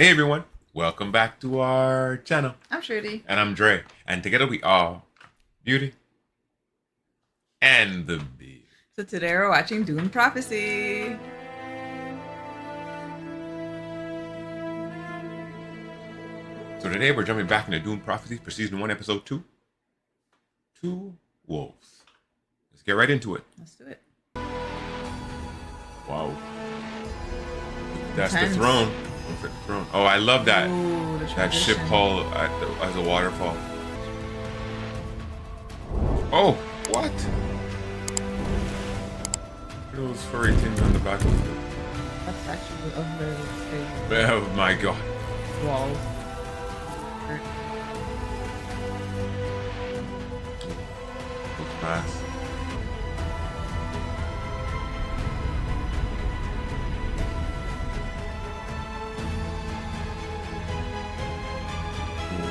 Hey everyone, welcome back to our channel. I'm Shruti. And I'm Dre. And together we are Beauty and the Beast. So today we're watching Dune Prophecy. So today we're jumping back into Dune Prophecy for Season 1, Episode 2. Two Wolves. Let's get right into it. Let's do it. Wow. That's Intense. the throne. Looks like the throne. Oh, I love that. Ooh, the That ship transition. hull as a waterfall. Oh, what? Those furry things on the back of the That's actually a very Oh my god. walls. Looks nice.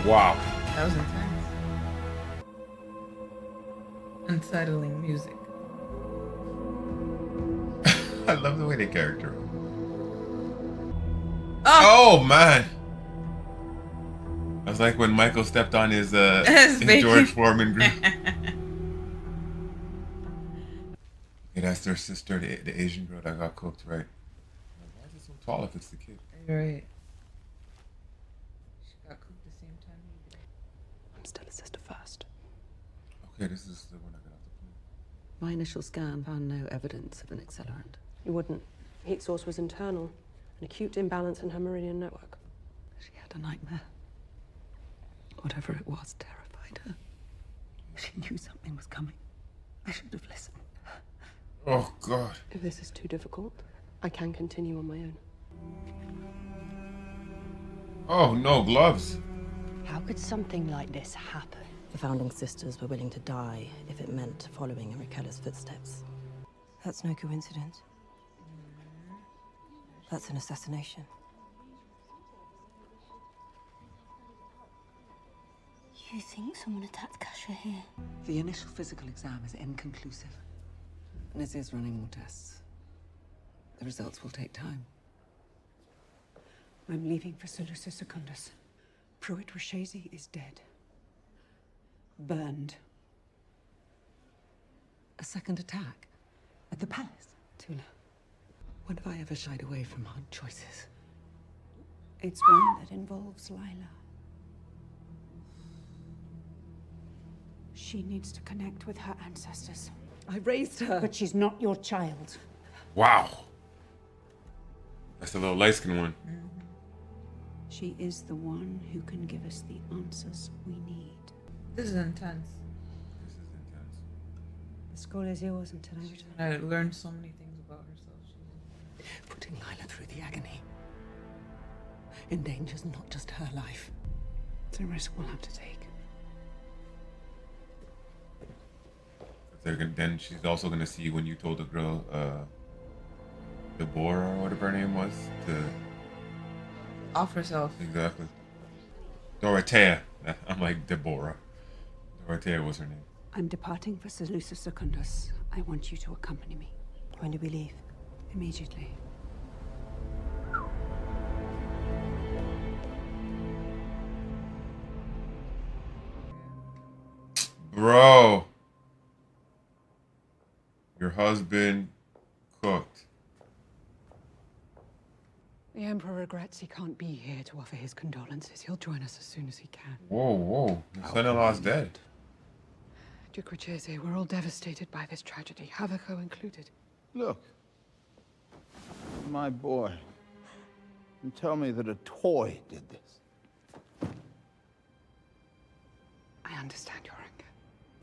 Wow. That was intense. Unsettling music. I love the way they character. Oh! Oh man. That's like when Michael stepped on his His bacon. George Foreman grill. Okay, that's their sister, the Asian girl that got cooked, right? Why is it so tall if it's the kid? You're right. She got cooked the same time he did. I'm still a sister first. Okay, this is the one I got off the plane. My initial scan found no evidence of an accelerant. You wouldn't. Heat source was internal. An acute imbalance in her meridian network. She had a nightmare. Whatever it was terrified her. She knew something was coming. I should have listened. Oh god. If this is too difficult, I can continue on my own. Oh no, gloves. How could something like this happen? The founding sisters were willing to die if it meant following Raquel's footsteps. That's no coincidence. That's an assassination. You think someone attacked Kasha here? The initial physical exam is inconclusive. Liz is running more tests. The results will take time. I'm leaving for Seleucus Secundus. Duke Richese is dead. Burned. A second attack? At the palace? Tula. When have I ever shied away from hard choices? It's one that involves Lila. She needs to connect with her ancestors. I raised her. But she's not your child. Wow. That's the little light skinned one. She is the one who can give us the answers we need. This is intense. This is intense. The school is yours until I return. I learned so many things about herself. Putting Lila through the agony endangers not just her life. It's a risk we'll have to take. Then she's also gonna see when you told the girl, Deborah or whatever her name was, to Off herself. exactly. Dorothea. I'm like Deborah. Dorothea was her name. I'm departing for Seleucus Secundus. I want you to accompany me. When do we leave? Immediately. Bro. Your husband cooked. The Emperor regrets he can't be here to offer his condolences. He'll join us as soon as he can. Whoa, whoa. Your son-in-law's dead. Duke Richese, we're all devastated by this tragedy, Havako included. Look, my boy, and tell me that a toy did this. I understand your anger.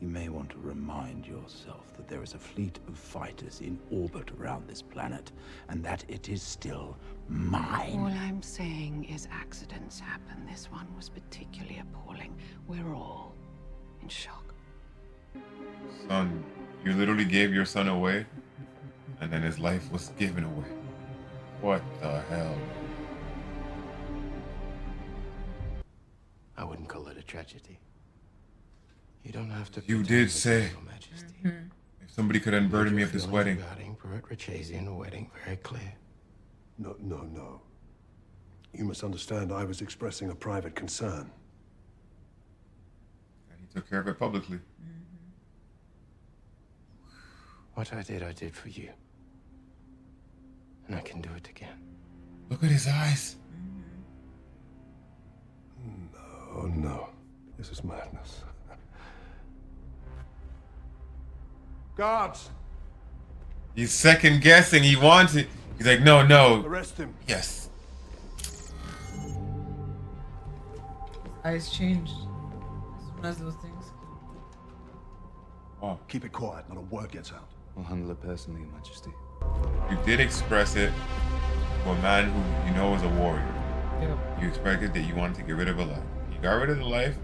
You may want to remind yourself that there is a fleet of fighters in orbit around this planet, and that it is still mine. All I'm saying is accidents happen. This one was particularly appalling. We're all in shock. Son, you literally gave your son away, and then his life was given away. What the hell? I wouldn't call it a tragedy. You don't have to. You pretend did to be say Your Majesty. if somebody could unburden me of this wedding. Regarding Duke Richese and the wedding very clear. No. You must understand I was expressing a private concern. And he took care of it publicly. What I did for you. And I can do it again. Look at his eyes. Oh no, this is madness. Guards! He's second guessing. He wants it. He's like, no, no. Arrest him. Yes. Eyes changed as soon as those things came. Oh, Keep it quiet, not a word gets out. I'll handle it personally, Your Majesty. you did express it to a man who you know is a warrior. Yep. You expected that you wanted to get rid of a life. You got rid of the life,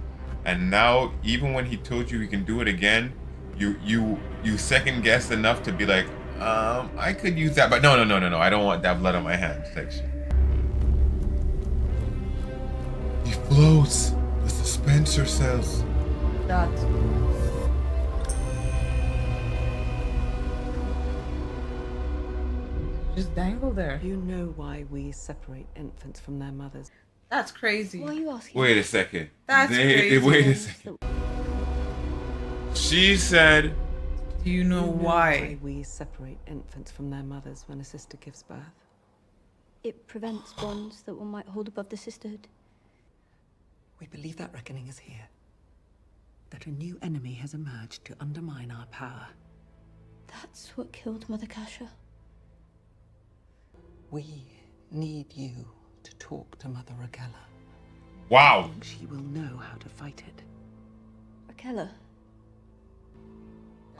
and now even when he told you he can do it again, you second guessed enough to be like, I could use that, but no, I don't want that blood on my hands. Like, he floats. The suspenser says. That. Just dangle there. You know why we separate infants from their mothers. That's crazy. Why are you asking? Wait a second. That's crazy. Wait a second. She said, Do you know why? We separate infants from their mothers when a sister gives birth. It prevents bonds that one might hold above the Sisterhood. We believe that reckoning is here. That a new enemy has emerged to undermine our power. That's what killed Mother Kasha. We need you to talk to Mother Rakella. wow. She will know how to fight it. Rakella.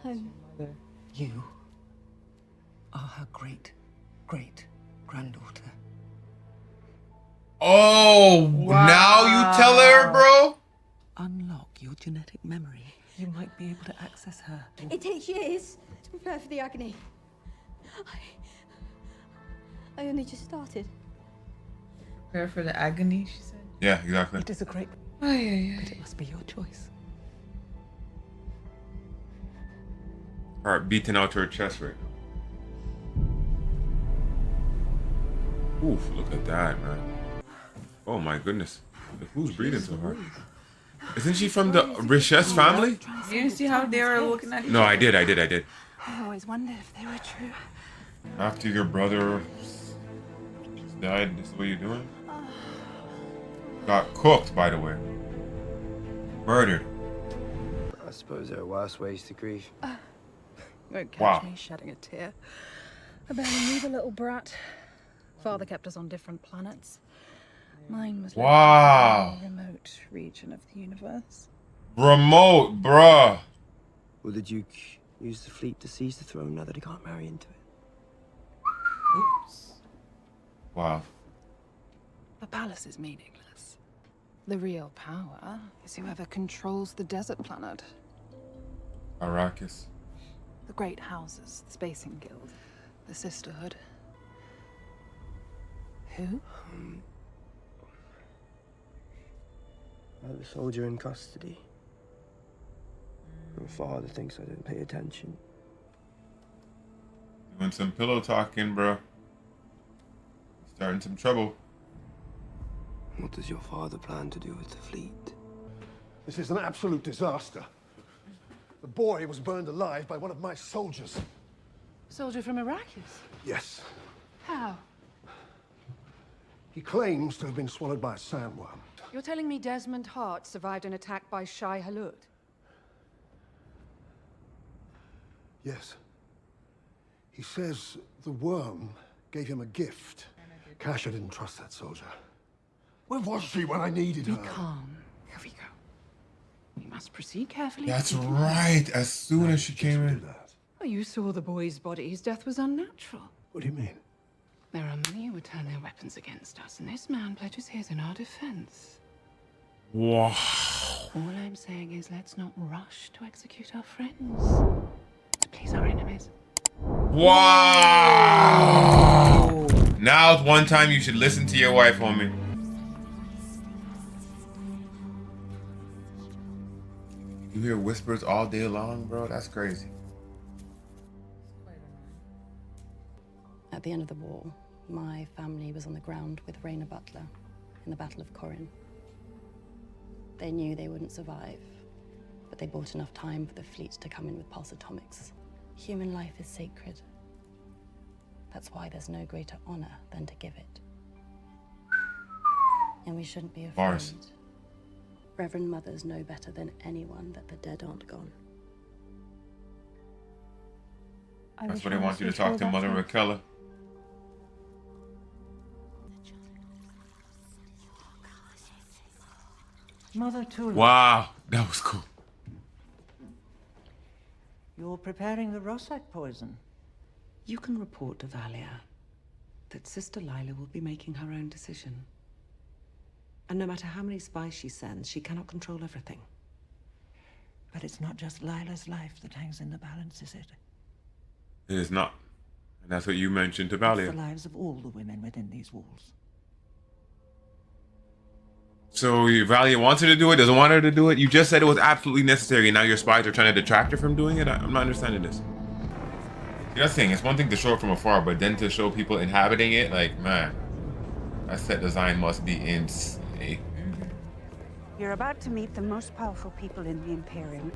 Home. Mother. You are her great-great-granddaughter. Oh, now you tell her, bro? Unlock your genetic memory. You might be able to access her. It takes years to prepare for the agony. I only just started. Prepare for the agony, she said. Yeah, exactly. It is a great... Ay. But it must be your choice. Heart beating out her chest right now. Oof, look at that, man. Oh my goodness. Who's breathing so hard? Isn't she from the Richese family? You didn't see how they were looking at each No, other? I did. I always wondered if they were true. After your brother just died, this is what you're doing? Got cooked, by the way. Murdered. I suppose there are worse ways to grieve. Won't catch Wow. me shedding a tear. I barely knew the little brat. Father kept us on different planets. Mine was Wow. in a remote region of the universe. Remote, bruh. Will the Duke use the fleet to seize the throne now that he can't marry into it? Oops. Wow. The palace is meaningless. The real power is whoever controls the desert planet. Arrakis. The great houses, the Spacing Guild, the Sisterhood. Who? I have a soldier in custody. My father thinks I didn't pay attention. Doing some pillow talking, bro. Starting some trouble. What does your father plan to do with the fleet? This is an absolute disaster. The boy was burned alive by one of my soldiers. Soldier from Arrakis? Yes. How? He claims to have been swallowed by a sandworm. You're telling me Desmond Hart survived an attack by Shai Hulud? Yes. He says the worm gave him a gift. Kasha didn't trust that soldier. Where was she when I needed Be her? calm. Here we go. We must proceed carefully. That's right. As soon as she came in. Oh, you saw the boy's body. His death was unnatural. What do you mean? There are many who would turn their weapons against us, and this man pledges his in our defense. Wow. All I'm saying is let's not rush to execute our friends. To please our enemies. Wow. Now's one time you should listen to your wife, homie. You hear whispers all day long, bro? That's crazy. At the end of the war, my family was on the ground with Raina Butler. in the Battle of Corin. They knew they wouldn't survive, but they bought enough time for the fleet to come in with pulse atomics. Human life is sacred. That's why there's no greater honor than to give it. And we shouldn't be afraid. Bars. Reverend Mothers know better than anyone that the dead aren't gone. That's what they want you to talk to Mother Rakella. Mother Tula. Wow, that was cool. You're preparing the Rossack poison. You can report to Valia that Sister Lila will be making her own decision. And no matter how many spies she sends, she cannot control everything. But it's not just Lila's life that hangs in the balance, is it? It is not. And that's what you mentioned to It's Valia. the lives of all the women within these walls. So Valia wants her to do it, doesn't want her to do it. You just said it was absolutely necessary, and now your spies are trying to detract her from doing it? I'm not understanding this. See, that's the thing. It's one thing to show it from afar, but then to show people inhabiting it, like, man, that set design must be insane. You're about to meet the most powerful people in the Imperium.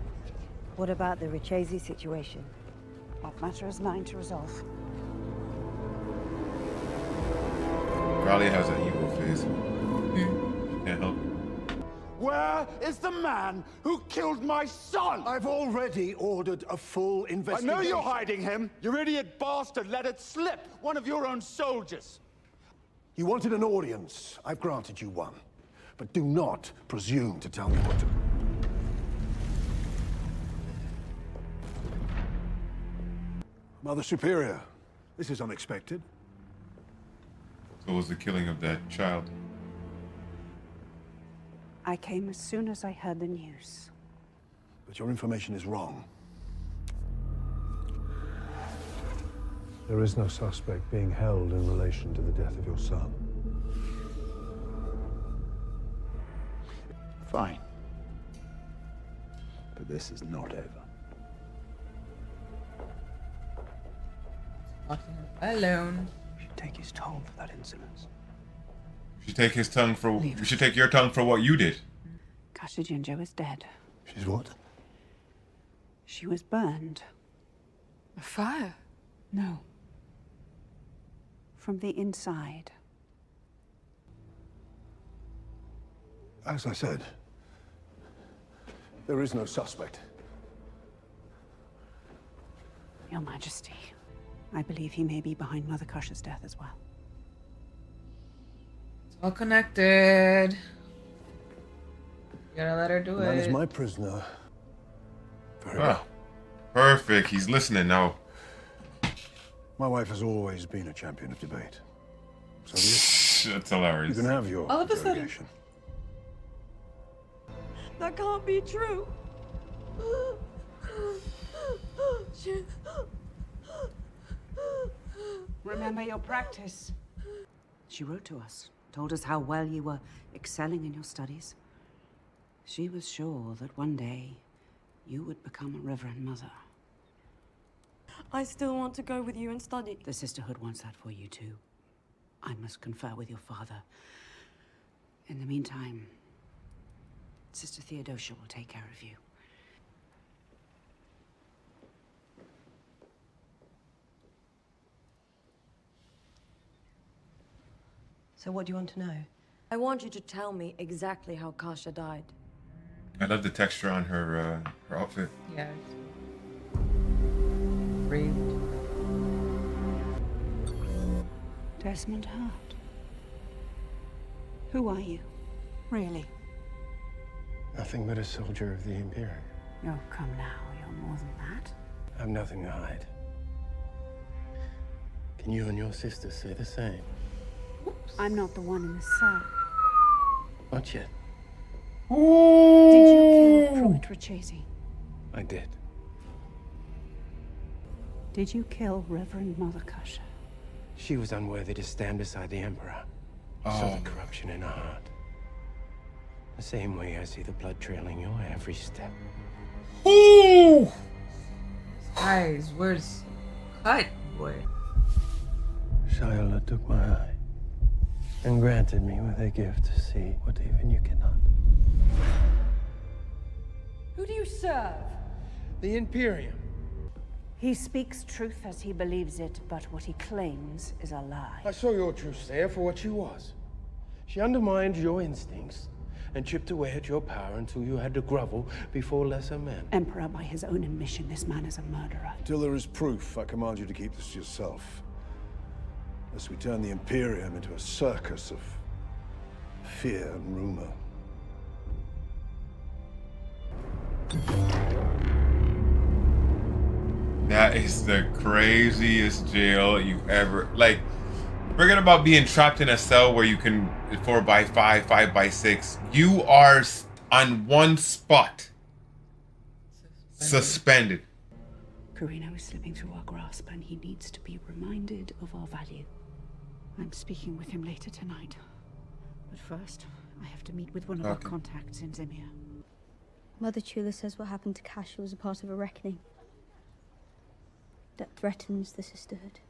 What about the Richese situation? That matter is mine to resolve. Valia has an evil face. Can't help. Where is the man who killed my son? I've already ordered a full investigation. I know you're hiding him. You idiot bastard let it slip. One of your own soldiers. You wanted an audience. I've granted you one. But do not presume to tell me what to... Mother Superior, this is unexpected. So was the killing of that child. I came as soon as I heard the news. But your information is wrong. There is no suspect being held in relation to the death of your son. Fine. But this is not over. Alone. You should take his toll for that insolence. You should take his tongue for. You should take your tongue for what you did. Kasha Jinjo is dead. She's what? She was burned. A fire? No. From the inside. As I said, there is no suspect. Your Majesty, I believe he may be behind Mother Kasha's death as well. It's all connected. You gotta let her do The man is it. my prisoner. Very Ah, well. perfect. He's listening now. My wife has always been a champion of debate. So do you. That's hilarious. You can have your All of a sudden. interrogation. That can't be true. Remember your practice. She wrote to us, told us how well you were excelling in your studies. She was sure that one day you would become a Reverend Mother. I still want to go with you and study. The Sisterhood wants that for you too. I must confer with your father. In the meantime, Sister Theodosia will take care of you. So what do you want to know? I want you to tell me exactly how Kasha died. I love the texture on her her outfit. Yeah. Breathed. Desmond Hart. Who are you? Really? Nothing but a soldier of the Imperium. Oh, come now. You're more than that. I've nothing to hide. Can you and your sister say the same? I'm not the one in the cell. Not yet. Did you kill Duke Richese? I did. Did you kill Reverend Mother Kasha? She was unworthy to stand beside the Emperor. I saw the corruption in her heart. The same way I see the blood trailing your every step. Ooh! Eyes, words cut, boy. Shayla took my eye. and granted me with a gift to see what even you cannot. Who do you serve? The Imperium. He speaks truth as he believes it, but what he claims is a lie. I saw your true Slayer for what she was. She undermined your instincts and chipped away at your power until you had to grovel before lesser men. Emperor, by his own admission, this man is a murderer. Till there is proof, I command you to keep this to yourself. Lest we turn the Imperium into a circus of fear and rumor. That is the craziest jail you've ever, like, forget about being trapped in a cell where you can 4x5, 5x6. You are on one spot, suspended. Carino is slipping through our grasp, and he needs to be reminded of our value. I'm speaking with him later tonight. But first, I have to meet with one of our contacts in Zemia. Mother Chula says what happened to Kasha was a part of a reckoning that threatens the Sisterhood.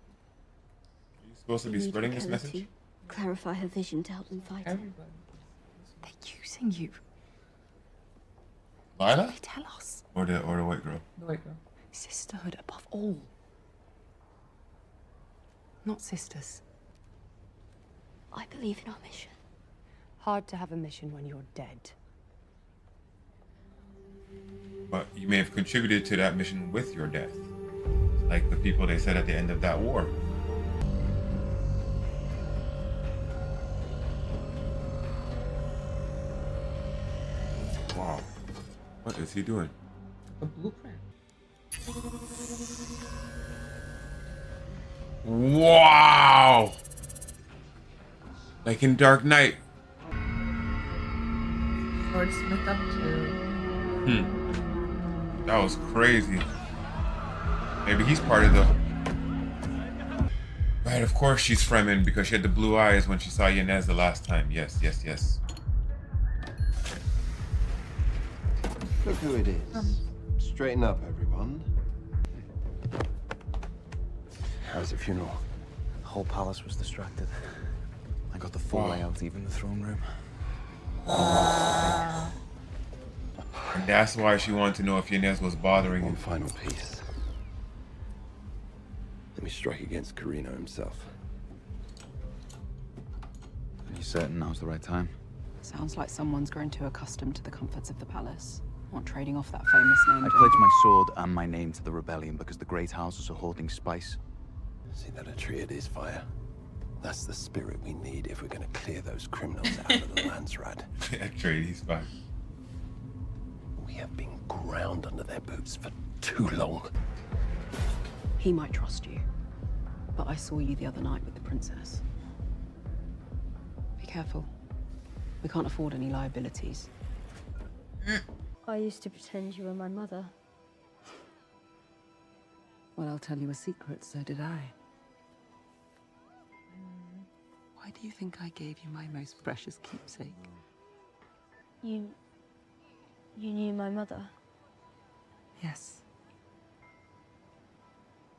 Are you supposed to be spreading this message? Clarify her vision to help them fight it. They're using you. Lila? They tell us. Or the white girl? The white girl. Sisterhood above all. Not sisters. I believe in our mission. Hard to have a mission when you're dead. But you may have contributed to that mission with your death. Like the people they said at the end of that war. Wow. What is he doing? A blueprint. Wow! Like in Dark Knight. Swordsmith up to. That was crazy. Maybe he's part of the... Right, of course she's Fremen because she had the blue eyes when she saw Yanez the last time. Yes, yes, yes. Look who it is. Straighten up, everyone. How was the funeral? The whole palace was distracted. I got the full layout, even the throne room. And that's why she wanted to know if Yanez was bothering him. One final piece. Let me strike against Carino himself. Are you certain now's the right time? Sounds like someone's grown too accustomed to the comforts of the palace. Not trading off that famous name. I pledged my sword and my name to the rebellion because the great houses are hoarding spice. See that Atreides fire? That's the spirit we need if we're going to clear those criminals out of the Landsrad. Atreides fire. We have been ground under their boots for too long. He might trust you, but I saw you the other night with the princess. Be careful. We can't afford any liabilities. I used to pretend you were my mother. Well, I'll tell you a secret, so did I. Why do you think I gave you my most precious keepsake? You knew my mother? Yes.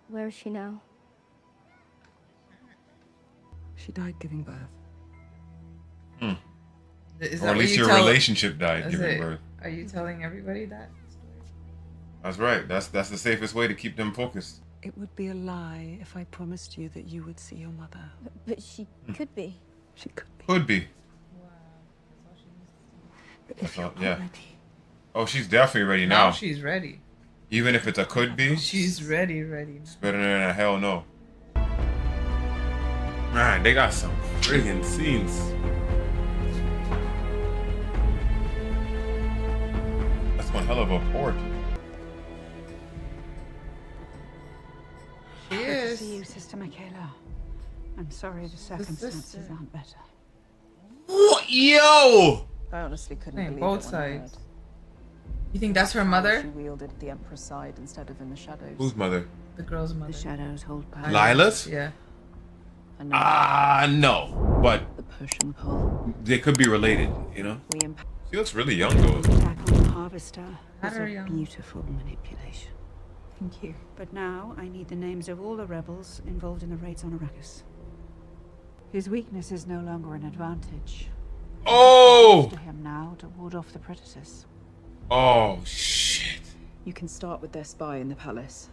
Where is she now? She died giving birth. Is Or that at what least you your tell- relationship died Is giving it- birth. Are you telling everybody that? That's right. That's the safest way to keep them focused. It would be a lie if I promised you that you would see your mother. But she could be. She could be. Could be. But That's all- yeah. Oh, she's definitely ready now. Now she's ready. Even if it's a could be. She's ready. It's better than a hell no. Man, they got some friggin' scenes. That's one hell of a port. She Good to is. see you, Sister Michaela. I'm sorry the circumstances sister. aren't better. What? Yo! I honestly couldn't Hey, believe both it when I sides. heard. You think that's her mother? She wielded the Emperor's side instead of in the shadows. Whose mother? The girl's mother. The shadows hold power. Lila's? Yeah. No. But The push and pull. they could be related, you know? We She looks really young though. attack on the Harvester was Had her a young. beautiful manipulation. Thank you. But now I need the names of all the rebels involved in the raids on Arrakis. His weakness is no longer an advantage. Oh! It's to him now to ward off the predators. Oh, shit. You can start with their spy in the palace.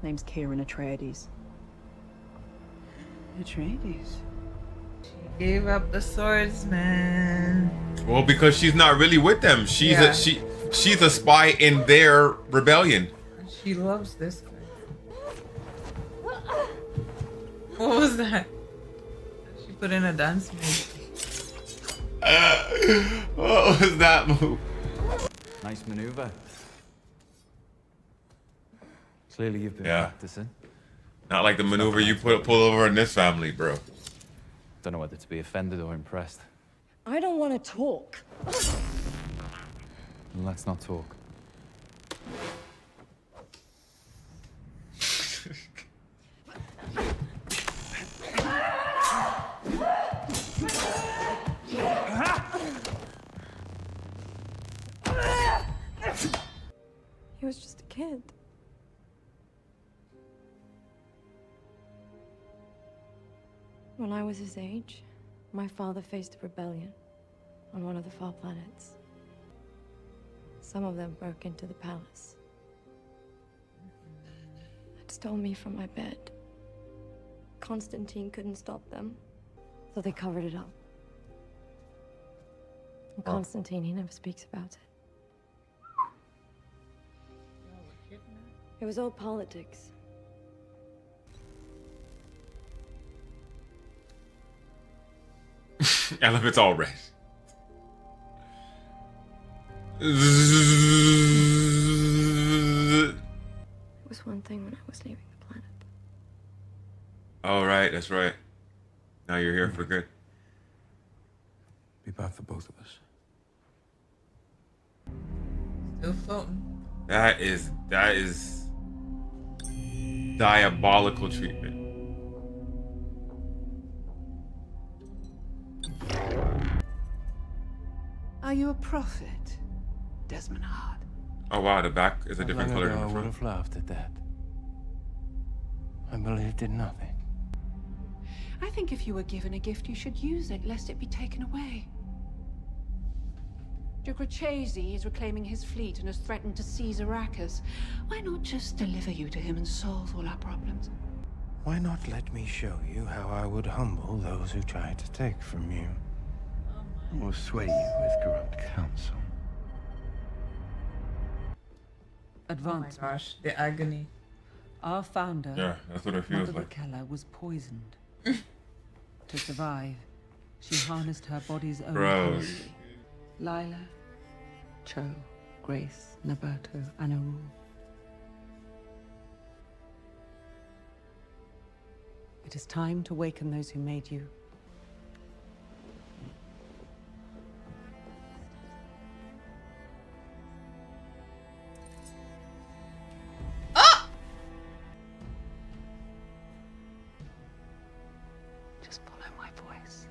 Name's Kieran Atreides. Atreides? She gave up the swords, man. Well, because she's not really with them. She's a spy in their rebellion. She loves this guy. What was that? She put in a dance move. What was that move? Nice maneuver. Clearly you've been practicing. Not like the maneuver you pull over in this family, bro. Don't know whether to be offended or impressed. I don't want to talk. Let's not talk. He was just a kid. When I was his age, my father faced a rebellion on one of the far planets. Some of them broke into the palace and stole me from my bed. Constantine couldn't stop them, so they covered it up. And Constantine, he never speaks about it. It was all politics. Elephant's all red. It was one thing when I was leaving the planet. Oh, right, that's right. Now you're here for good. Be bad for both of us. Still floating. That is diabolical treatment. Are you a prophet, Desmond Hart? Oh wow, the back is a different color than I the would front. have laughed at that. I believed in nothing. I think if you were given a gift, you should use it, lest it be taken away. Duke Richese is reclaiming his fleet and has threatened to seize Arrakis. Why not just deliver you to him and solve all our problems? Why not let me show you how I would humble those who try to take from you? Or sway you with corrupt counsel. Oh Advancement. my gosh, the agony. Our founder, Yeah, that's what it feels Mother like. Keller, was poisoned. To survive, she harnessed her body's own Bro. energy. Lila, Cho, Grace, Naberto, and Arul. It is time to waken those who made you. Just follow my voice.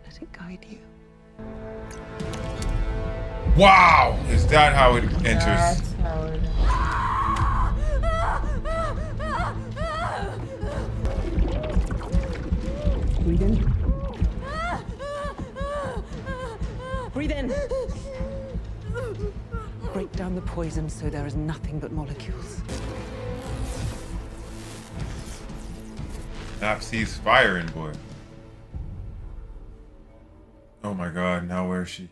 Let it guide you. Wow! Is that how it enters? That's how it Breathe in. Breathe in. Break down the poison so there is nothing but molecules. Nap sees fire in boy. Oh my god, now where is she?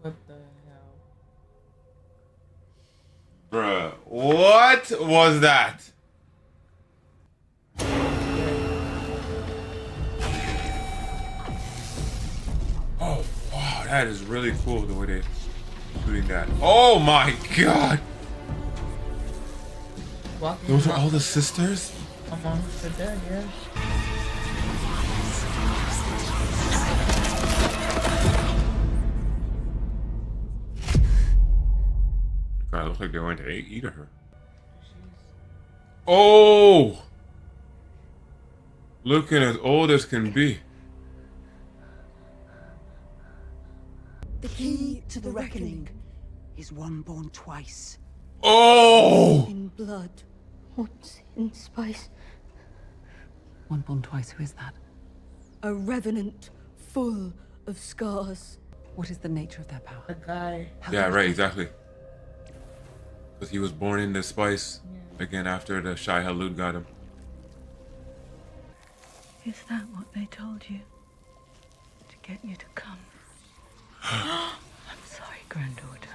What the hell? Bruh, what was that? Oh wow, that is really cool the way they're shooting that. Oh my god! Walking Those are all the sisters? amongst the dead, yeah. God, it looks like they went to eat her. Oh! Looking as old as can be. The key to the reckoning is one born twice. Oh! In blood Once in space. One born twice, who is that? A revenant full of scars. What is the nature of their power? The guy. Yeah, right, exactly. Because he was born in the spice again after the Shai Halud got him. Is that what they told you? To get you to come? I'm sorry, granddaughter.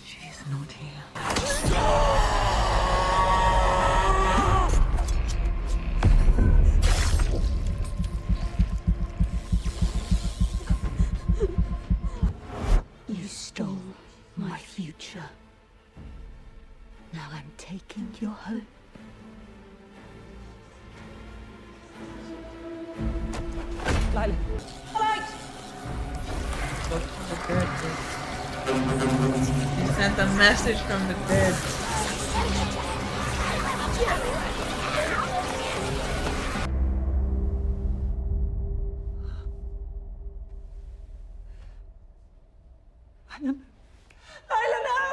She's not here. You stole my future. Now I'm taking your hope. Lila. He sent a message from the dead. Lila, no!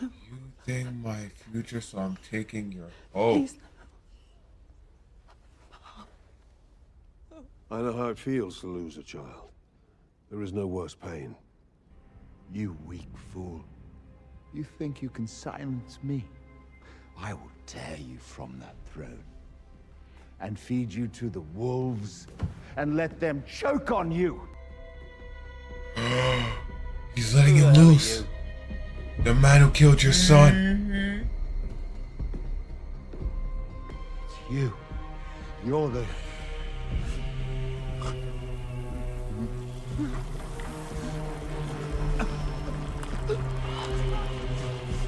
You think my future, so I'm taking your hope. Please. I know how it feels to lose a child. There is no worse pain. You weak fool. You think you can silence me? I will tear you from that throne and feed you to the wolves and let them choke on you. He's letting him loose. The man who killed your son. It's you. You're the...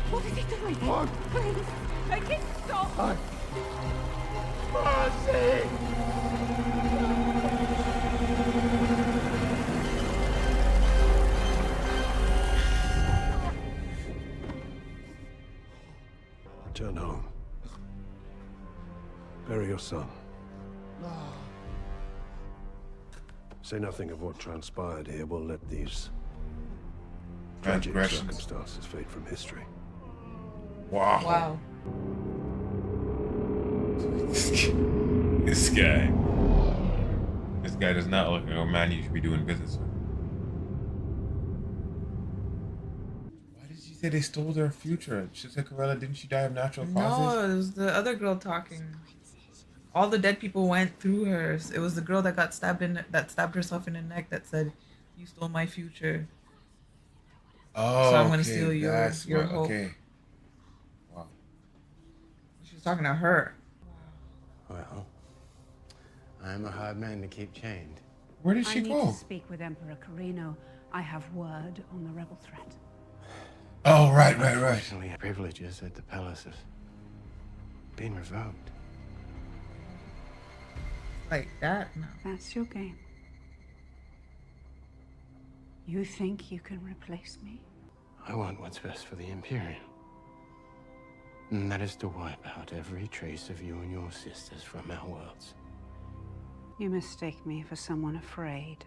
What is he doing? Please, make it stop! Mercy! Return home. Bury your son. Say nothing of what transpired here. We'll let these tragic circumstances fade from history. Wow. Wow. This guy. This guy does not look like a man you should be doing business with. Why did she say they stole their future? Cinderella, didn't she die of natural causes? No, it was the other girl talking. All the dead people went through her. It was the girl that got stabbed that stabbed herself in the neck that said, "You stole my future. Oh, so I'm gonna steal your hope." Okay. Wow. She was talking to her. Well, I'm a hard man to keep chained. Where did she I need go? to speak with Emperor Carino. I have word on the rebel threat. Oh, right. Unfortunately, privileges at the palace have been revoked. Like that? No. That's your game. You think you can replace me? I want what's best for the Imperium. And that is to wipe out every trace of you and your sisters from our worlds. You mistake me for someone afraid.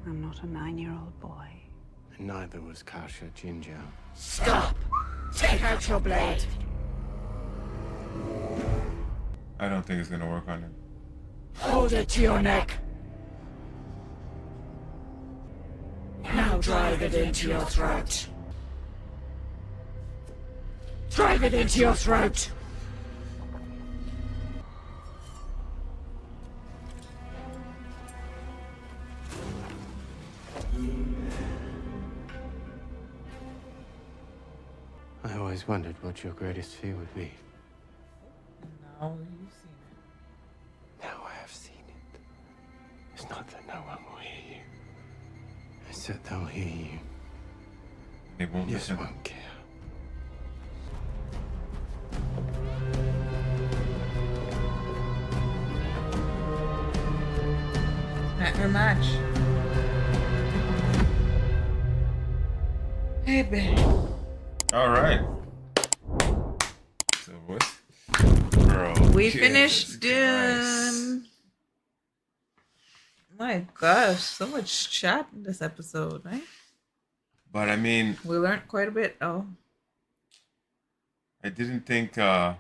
I'm not a 9-year-old boy. And neither was Kasha Jinja. Stop! Take out your blade! I don't think it's gonna work on him. Hold it to your neck! Now drive it into your throat. Drive it into your throat! I always wondered what your greatest fear would be. Now you've seen it. Now I have seen it. It's not that no one will hear you. It's that they'll hear you. They won't just listen. won't care. At her match. Hey, babe. All right. So what's girl? We Jesus finished Christ. Dune. My gosh, so much chat in this episode, right? But I mean, we learned quite a bit. Oh, I didn't think. I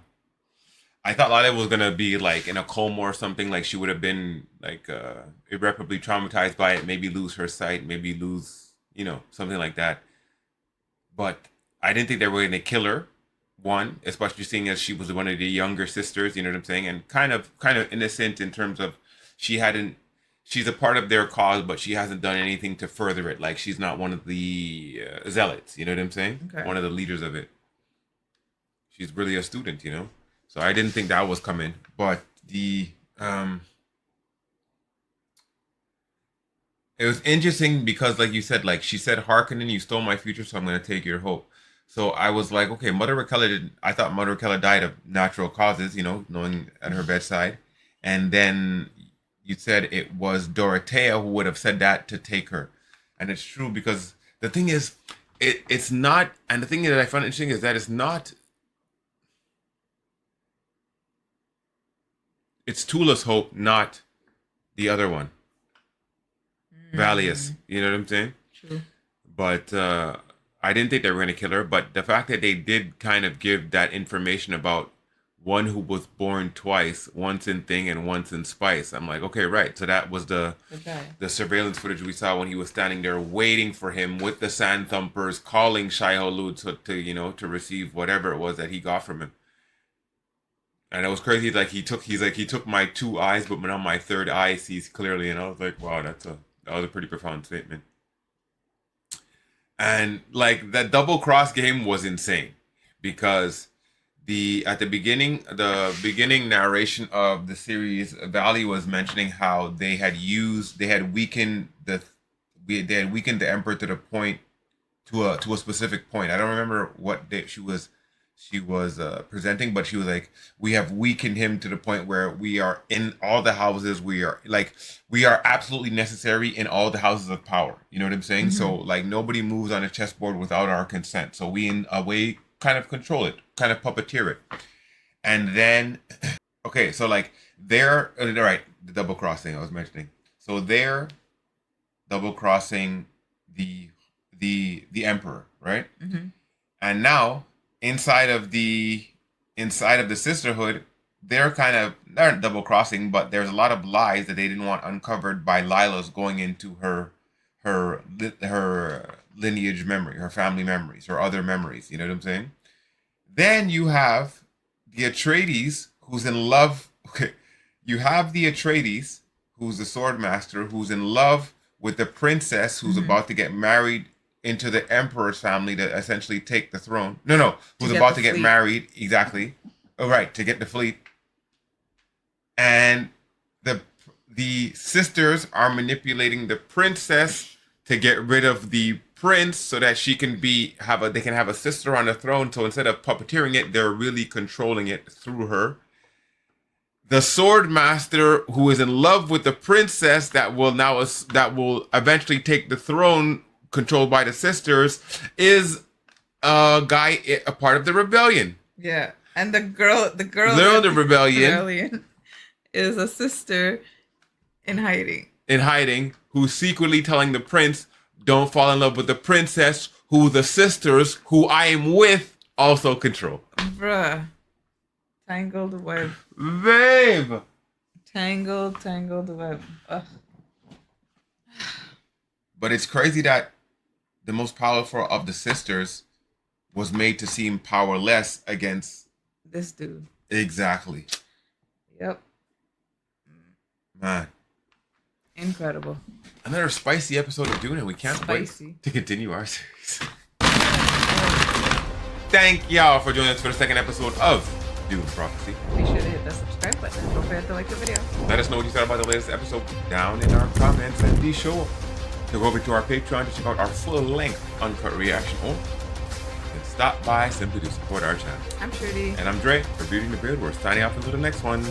thought Lila was gonna be like in a coma or something. Like she would have been like irreparably traumatized by it. Maybe lose her sight. Maybe lose, something like that. But I didn't think they were gonna kill her. One, especially seeing as she was one of the younger sisters. You know what I'm saying? And kind of innocent in terms of she's a part of their cause, but she hasn't done anything to further it. Like she's not one of the zealots. You know what I'm saying? Okay. One of the leaders of it. She's really a student, So I didn't think that was coming. But it was interesting because, like you said, like she said, Harkonnen, you stole my future, so I'm going to take your hope. So I was like, okay, I thought Mother Rakella died of natural causes, knowing at her bedside. And then you said it was Dorothea who would have said that to take her. And it's true because the thing is, it's not, and the thing that I found interesting is that it's not, it's Tula's hope, not the other one. Valius. You know what I'm saying? True. But I didn't think they were going to kill her. But the fact that they did kind of give that information about one who was born twice, once in Thing and once in Spice. I'm like, okay, right. So that was the surveillance footage we saw when he was standing there waiting for him with the Sand Thumpers, calling Shai-Hulud to receive whatever it was that he got from him. And it was crazy. Like he took my 2 eyes, but now my third eye sees clearly. And I was like, wow, that was a pretty profound statement. And like that double cross game was insane because the beginning narration of the series, Valley was mentioning how they had weakened the Emperor to the point to a specific point. I don't remember what day she was presenting, but she was like, we have weakened him to the point where we are in all the houses. We are absolutely necessary in all the houses of power. You know what I'm saying? Mm-hmm. So like nobody moves on a chessboard without our consent. So we in a way kind of control it, kind of puppeteer it. And then, okay, so like they're, right, the double crossing I was mentioning. So they're double crossing the Emperor, right? Mm-hmm. And now, inside of the Sisterhood, they're double crossing, but there's a lot of lies that they didn't want uncovered by Lila's going into her lineage memory, her family memories, her other memories. You know what I'm saying? Then you have the Atreides, who's in love. Okay, you have the Atreides, who's the sword master, who's in love with the princess, who's about to get married into the Emperor's family to essentially take the throne. Who's about to get married, exactly. Oh, right, to get the fleet. And the sisters are manipulating the princess to get rid of the prince so that she can they can have a sister on the throne. So instead of puppeteering it, they're really controlling it through her. The sword master, who is in love with the princess that will eventually take the throne, controlled by the sisters, is a part of the rebellion. Yeah, and the girl the rebellion is a sister in hiding, who's secretly telling the prince, don't fall in love with the princess, who the sisters, who I am with, also control. Bruh. Tangled web. Babe! Tangled web. Ugh. But it's crazy that the most powerful of the sisters was made to seem powerless against this dude. Exactly. Yep. Man. Incredible. Another spicy episode of Dune, and we can't wait to continue our series. Thank y'all for joining us for the second episode of Dune Prophecy. Make sure to hit that subscribe button. Don't forget to like the video. Let us know what you thought about the latest episode down in our comments, and be sure to go over to our Patreon to check out our full-length uncut reaction, or and stop by simply to support our channel. I'm Shruti. And I'm Dre. For Beauty and the Beard, we're signing off until the next one.